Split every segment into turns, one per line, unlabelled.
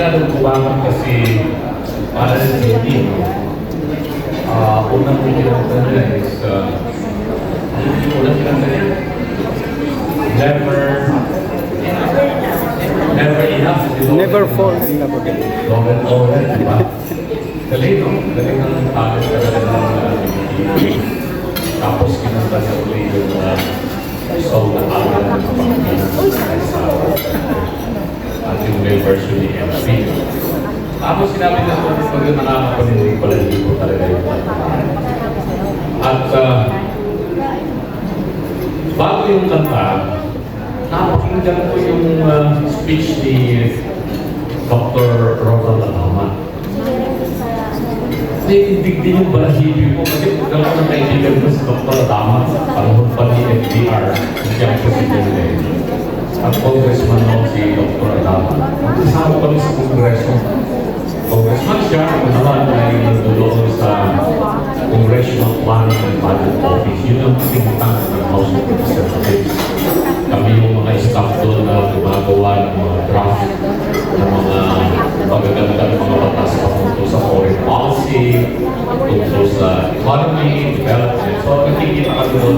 nila ng kuwangan kasi para sa hindi. Unang pinagkakita nila is unang pinagkakita never enough.
Never fall in love again.
Over, di ba? Galing, no? Galing ng talis ka na tapos kinanta sa uli yung song na alam ng Panginoon sa at yung may version ni MC. Tapos sinabi na ito, pag yung nakakapaninig pala, hindi ko talaga yun. At bago yung kanta, napakinggan ko yung speech ni Dr. Ronald Lanama. Naiindig din yung balahibi ko kasi dalawa ng kaibigan ko si Dr. Lanama, panahon pa ni FDR, siyang presidente. At congressman ako si Dr. Lanama. Kasama kami sa kongreso. Congressman siya, ako naman ay nagduloon sa Congressional Planning and Budget Office. Yun ang think tank ng House of Representatives. Kami yung mga staff doon na gumagawa ng mga draft ng mga magaganda ng mga batas patungkol sa foreign policy, tungkol sa economy, development. So, nakikita kami doon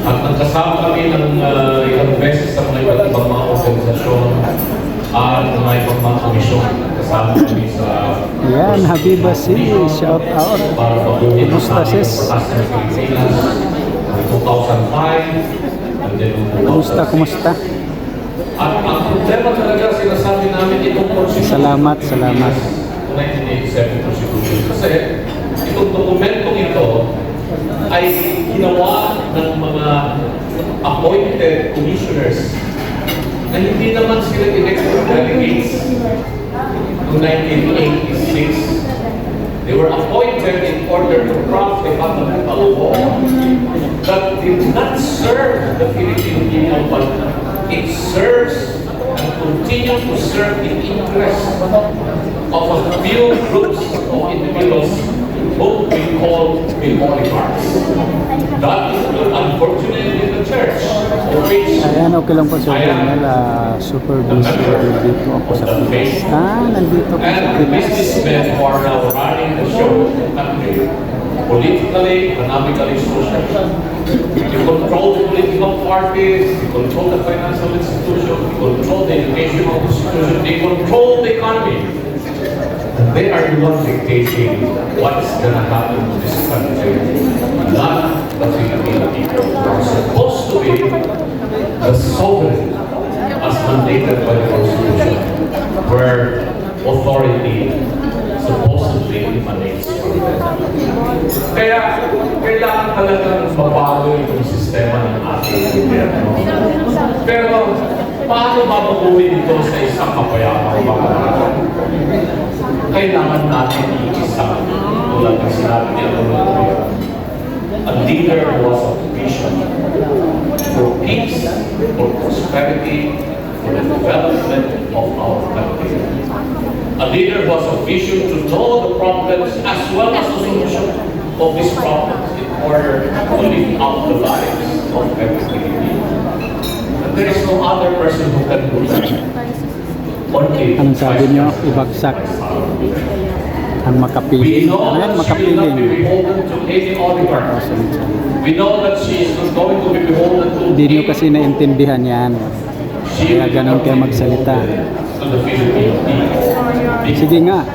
at nagkasama kami ng ilang beses sa mga iba't ibang mga organisasyon at mga ibang mga komisyon. Kasama kami sa
Yan, Habiba C, shout out. Kumusta sis?
2005.
Kumusta?
At ang problema talaga sinasabi namin itong constitution.
Salamat.
1987 constitution. Kasi itong dokumentong ito ay ginawa ng mga appointed commissioners na hindi naman sila elected delegates noong 1986. They were appointed in order to craft a fundamental law that did not serve the Philippine people, but it serves and continues to serve the interests of a few groups of individuals who we call the oligarchs. That is unfortunately the church, of which
Ayan, okay lang po sa nila. Super busy dito ako sa Pinas. Nandito po sa
and the
Pinas.
businessmen who are now running the show in the country, politically, economically, socially. You control the political parties, you control the financial institutions, you control the educational institutions, they control the economy. They are the ones dictating what's going to happen to this country, not the Filipino people who are supposed to be the sovereign as mandated by the Constitution, where authority supposedly emanates from them. Kaya kailangan talagang mabago yung sistema ng ating gobyerno. Pero paano mabaguhin ito sa isang kapayapang pamahalaan? Kailangan natin iisa tulad ng sinabi niya a leader who has a vision for peace, for prosperity, for the development of our country. A leader who has a vision to know the problems as well as the solution of these problems in order to live out the lives of every Filipino. And there is no other person who can do that.
Anong sabi nyo? Ibagsak ang makapiling. Ano yan? Makapiling.
We know that she is not going to be beholden to
Hindi nyo kasi naintindihan yan. Kaya ganun kayo magsalita. Sige nga.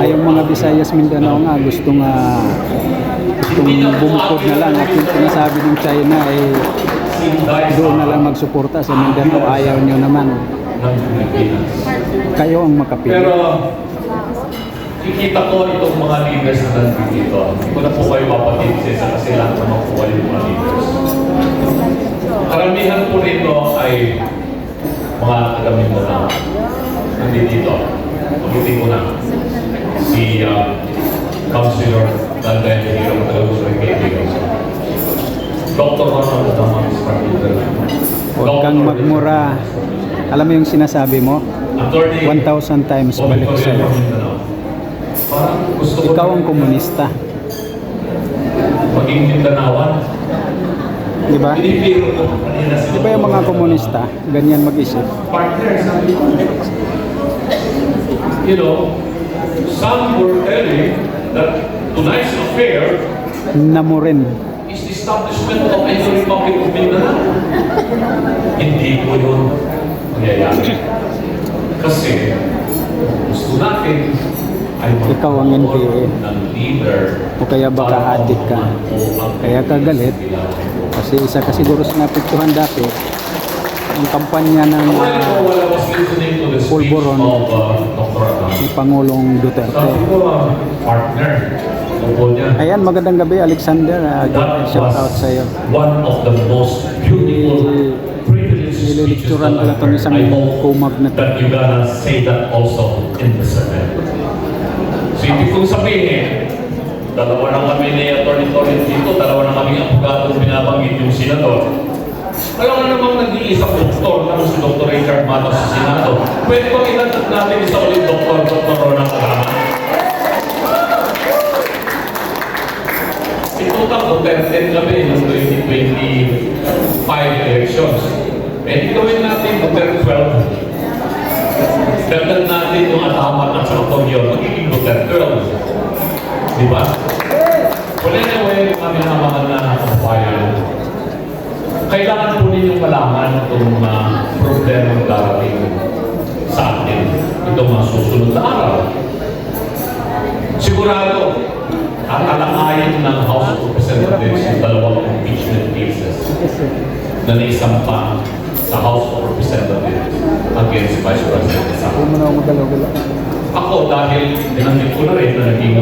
Yung mga Visayas Mindanao nga gustong bumukod na lang. At yung sinasabi ng China ay doon na lang magsuporta sa Mindanao. Ayaw nyo naman. Kayo ang makapili.
Pero kikita ko itong mga leaders na nandito. Hindi ko na po kayo mapatid sa kasi lahat naman po kayo mga leaders. Karamihan po rito ay mga taga-Mindanao. Nandito. Pagkitin ko na si Councilor Danday Hirang Tagalog ng kaibigan. Dr. Ronald Lanama is particular.
Huwag kang magmura. Alam mo yung sinasabi mo? 1,000 times balik sa'yo. Ikaw ang komunista.
Maging Mindanawan.
Di ba?
Pinipiro ko kanina si
Di ba yung mga komunista, ganyan mag-isip?
partners, you know, some were telling that tonight's affair
Na mo rin.
is the establishment of a new Republic of Mindanao. Hindi po yun mangyayari. Kasi gusto natin ay
Ikaw ang NPA.
ng leader.
O kaya baka adik ka. Kaya ka galit. Kasi isa ka siguro sa napiktuhan dati. Ang kampanya ng
While I was listening to the speech
Pulburon.
of Dr. Adams,
si Pangulong Duterte.
sabi ko, partner, tungkol niya.
Ayan, magandang gabi Alexander.
That
Shout out
was
sa iyo.
one of the most beautiful privileged speeches
Nililikturan
that
pala
I've
itong
heard.
isang
I hope
kumag na to.
that you gonna say that also in the Senate. So ibig kong sabihin, dalawa na kami ni Atty. Torres dito, dalawa na kami abogado binabanggit yung senador. Kaya nga namang nag-iisang doktor na si Dr. Richard Matos sa Senado. Pwede bang ilantat natin isa ulit Dr. Ronald Agraman? Itutak Duterte kami ng 2025 elections. Pwede gawin natin Duterte 12. Dagdag natin yung ataman at sa Octavio, magiging Duterte 12. Di ba? Well, anyway, kami naman na kabayan. Kailangan po ninyong malaman itong problema darating sa atin. Itong mga susunod na araw. Sigurado, tatalakayin ng House of Representatives yung dalawang impeachment cases na naisampa sa House of Representatives against Vice President Sara.
Huwag mo na ako magalaw-galaw.
Ako, dahil dinanggit ko na rin na naging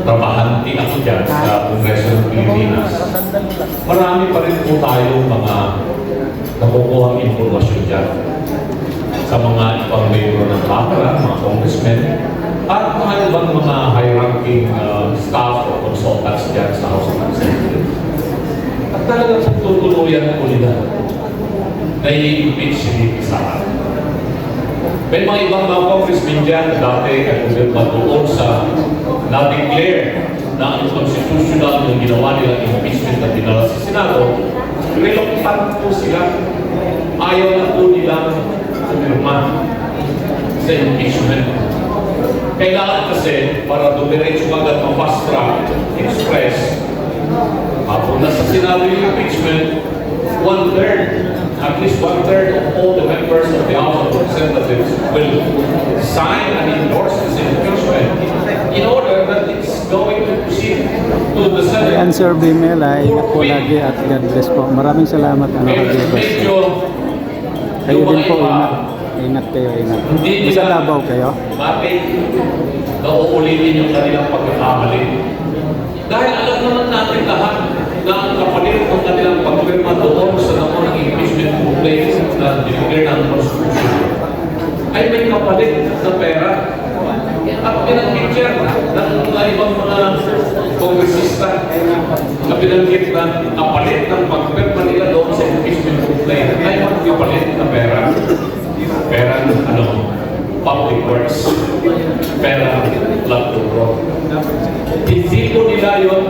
trabahanti ako dyan sa Kongreso ng Pilipinas, marami pa rin po tayong mga nakukuhang informasyon dyan sa mga ibang membro ng Kamara, mga congressmen, at mga ibang mga high-ranking staff o consultants dyan sa House of Representatives. At talagang tutuluyan po nila na i-impeach si Sara. May mga ibang mga congressmen dyan dati at doon sa na-declare na ang constitutional yung ginawa nilang impeachment na dinala sa Senado, reluctant po sila. Ayaw na po nilang pumirma sa impeachment. Kailangan kasi para dumiretso agad ng fast track express, habang nasa Senado yung impeachment, at least one-third of all the members of the House of Representatives will sign and endorse this impeachment in order that it's going to proceed to the Senate.
Ayan, Sir Bimel, ingat po lagi at God bless po. Maraming salamat, Kagibas.
Medyo
Kayo din po, ingat. Ingat kayo, ingat. Basta labaw kayo.
Bakit nauulitin yung kanilang pagkakamali? Dahil alam naman natin lahat na ang kapalit ng kanilang pagpirma doon sa namunang impeachment complaints na dinigay ng Constitution ay may kapalit na pera. At pinanggit yan ng mga ibang mga kongresista na pinanggit na kapalit ng pagpirma nila doon sa impeachment complaint ay magkapalit na pera. Pera public works. Pera blood to grow. Hindi po nila yun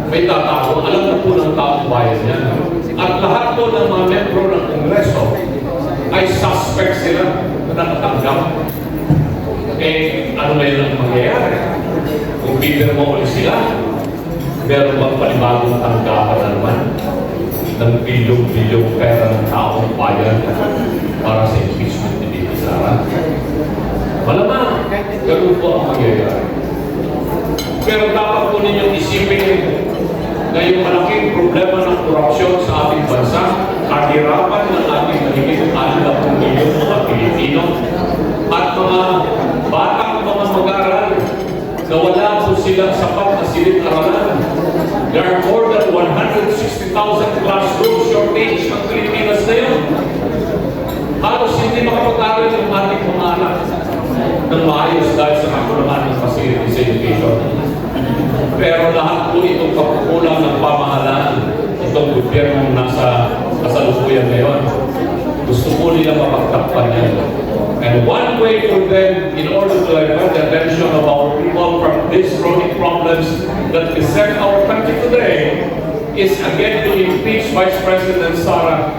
may tatago, alam na po ng taong bayan yan. At lahat po ng mga membro ng Kongreso ay suspect sila na nakatanggap. Eh, ano na yun ang mangyayari? Kung bibirma ulit sila, meron bang panibagong tanggapan na naman ng bilyong-bilyong pera ng taong bayan para sa impeachment ni Bibi Sara? Malamang, ganun po ang mangyayari. Pero dapat po ninyong isipin na yung malaking problema ng korupsyon sa ating bansa, kahirapan ng ating mahigit 60 milyon mga Pilipino at mga batang mga mag-aaral na wala po silang sapat na silid-aralan. There are more than 160,000 classroom shortage ng Pilipinas na yun. Halos hindi makapag-aaral yung ating mga anak ng maayos dahil sa kakulangan ng facilities education. Pero lahat po itong kapukulang ng pamahalaan, itong gobyernong nasa kasalukuyan ngayon, gusto po nila mapagtakpan yan. And one way for them, in order to divert the attention of our people from these chronic problems that beset our country today, is again to impeach Vice President Sara,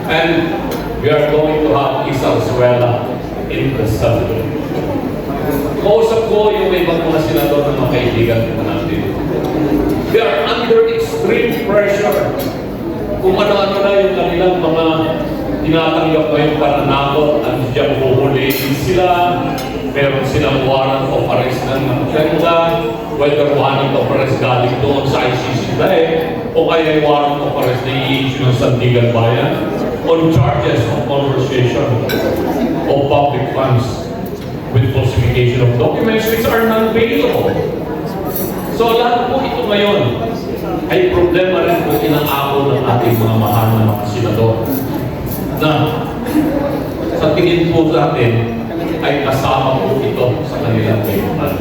and we are going to have Isa Azuela in the Senate. Kausap ko yung ibang mga senador ng mga kaibigan ko natin. They are under extreme pressure. Kung ano-ano na yung kanilang mga tinatanggap ngayong pananakot, at diyan huhulihin sila, meron silang warrant of arrest ng maganda, whether warrant of arrest galing doon sa ICC o kaya yung warrant of arrest na i-issue ng Sandigan Bayan on charges of conversation of public funds with falsification of documents which are non-bailable. So lahat po ito ngayon ay problema rin po inaako ng ating mga mahal na mga senador na sa tingin po sa atin ay kasama po ito sa kanilang kailangan.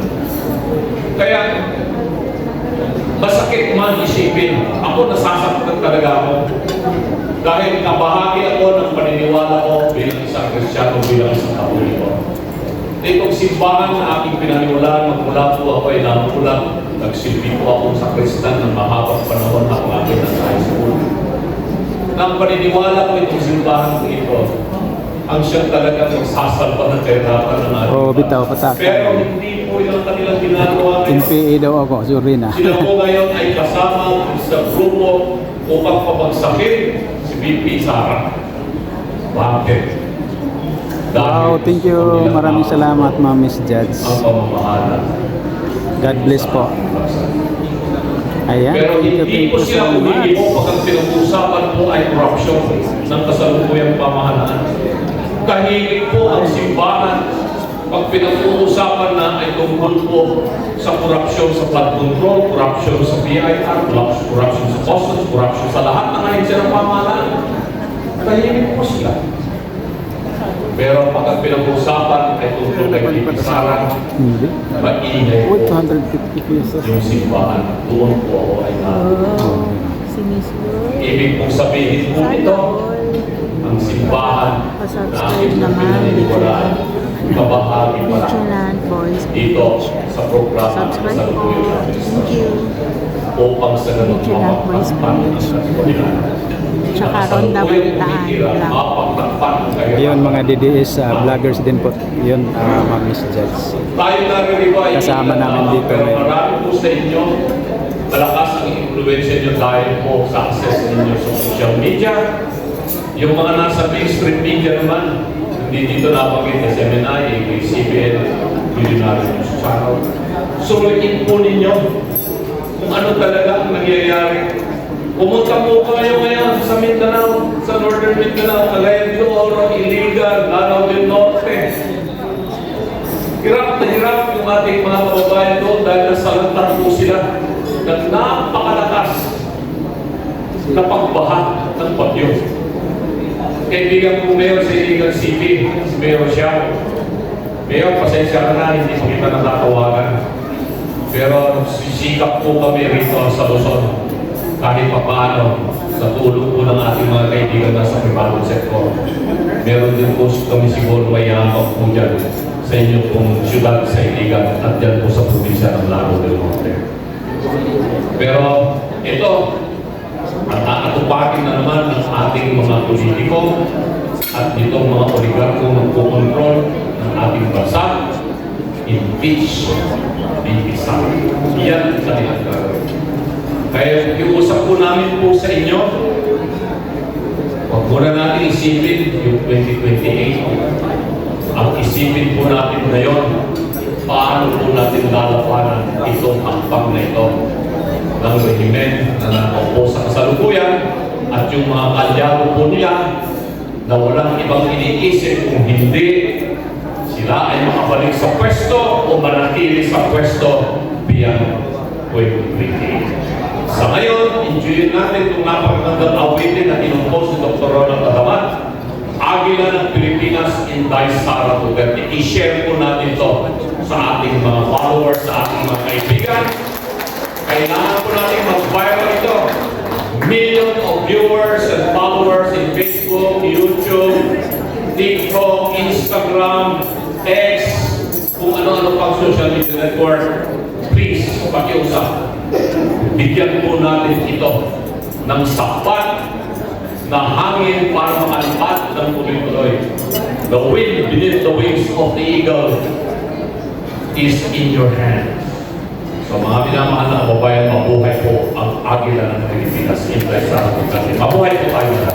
Kaya masakit man isipin, ako nasasaktan talaga ako dahil kabahagi ako ng paniniwala ko bilang isang Kristiyano, bilang isang Katoliko. Itong simbahan na aking pinaniwalaan, magmula po ako ay namulat, nagsilbi po ako sa Kristan ng mahabang panahon na aking nasa high school. Nang paniniwala ko itong simbahan ko ito, ang siyang talagang magsasalba ng kahirapan ng ating
Oo, bitaw, patak.
Pero hindi po yung kanilang ginagawa ngayon.
NPA daw ako, sorry na.
Sila po ngayon ay kasama sa grupo upang pabagsakin si VP Sara. Bakit?
Wow, thank you. Maraming salamat, Ma'am Miss Judge.
Ang pamamahala.
God bless po. Ayan,
Pero
thank
hindi
you
po
so
sila
much.
humingi po pag ang pinag-uusapan po ay corruption ng kasalukuyang pamahalaan. Kahigit po ang simbahan pag pinag-uusapan na ay tungkol po sa corruption sa flood control, corruption sa BIR, corruption sa customs, corruption sa lahat ng ahensya ng pamahalaan. Kahigit po sila. Pero pag ang pinag-uusapan ay tungkol kay VP Sara,
Hindi.
maingay
Uy,
po
250 pesos.
yung simbahan. Doon po ako ay
Oh, sinisuro.
ibig pong sabihin po ito, ang simbahan na aking
Pasubscribe naman.
pinaniniwalaan, kabahagi pa lang
Vigilant Boys.
dito sa programa ng
Subscribe po.
Saluyot natin
Thank you.
upang sa ganun
Vigilant Boys
mapagtakpan ng katiwalian.
Tsaka Ronda Balitaan lang.
Mapagtakpan ng kayo.
Ayun, mga DDS vloggers din po. Yun, Ma'am Miss Judge.
Tayo naririwa ay
Kasama namin dito
pero
ngayon.
marami po sa inyo, malakas ang influensya nyo dahil po sa access ninyo sa social media. Yung mga nasa mainstream media naman, hindi dito nabanggit sa SMNI, ABS-CBN, Millionaire News Channel. Suluin po ninyo kung ano talaga ang nangyayari. Pumunta po kayo ngayon sa Mindanao, sa Northern Mindanao, Calayan de Oro, Iligan, Lanao del Norte. Hirap na hirap yung ating mga kababayan doon dahil nasalantan po sila ng napakalakas na pagbaha ng bagyo. Kaibigan ko Mayor sa Iligan City, si Mayor Xiao. Mayor, pasensya ka na, hindi mo kita natatawagan. Pero sisikap po kami rito sa Luzon. Kahit pa paano, sa tulong po ng ating mga kaibigan na sa private sector. Meron din po kami siguro may yamak po dyan sa inyo pong syudad sa Iligan at dyan po sa probinsya ng Lanao del Norte. Pero ito, at atupakin na naman ng ating mga politiko at itong mga oligarko magkukontrol ng ating bansa, impeach, impisan. Iyan sa nilang. Kaya iusap po namin po sa inyo, huwag muna natin isipin yung 2028. Ang isipin po natin ngayon, paano po natin lalapanan itong hakbang na ito ng rehimen na nakaupo sa kasalukuyan at yung mga kalyado po nila na walang ibang iniisip kung hindi sila ay makabalik sa pwesto o manatili sa pwesto beyond 2028. Sa ngayon, enjoyin natin itong napakagandang awitin na inumpos ni Dr. Ronald Adaman, Agila ng Pilipinas, Inday Sara Duterte. I-share po natin ito sa ating mga followers, sa ating mga kaibigan. Kailangan po natin mag-viral ito. Million of viewers and followers in Facebook, YouTube, TikTok, Instagram, X, kung ano-ano pang social media network. Please, pakiusap. Bigyan po natin ito ng sapat na hangin para makalipad ng tuloy-tuloy. The wind beneath the wings of the eagle is in your hands. So mga minamahal na kababayan, mabuhay po ang agila ng Pilipinas. Mabuhay po tayo lahat.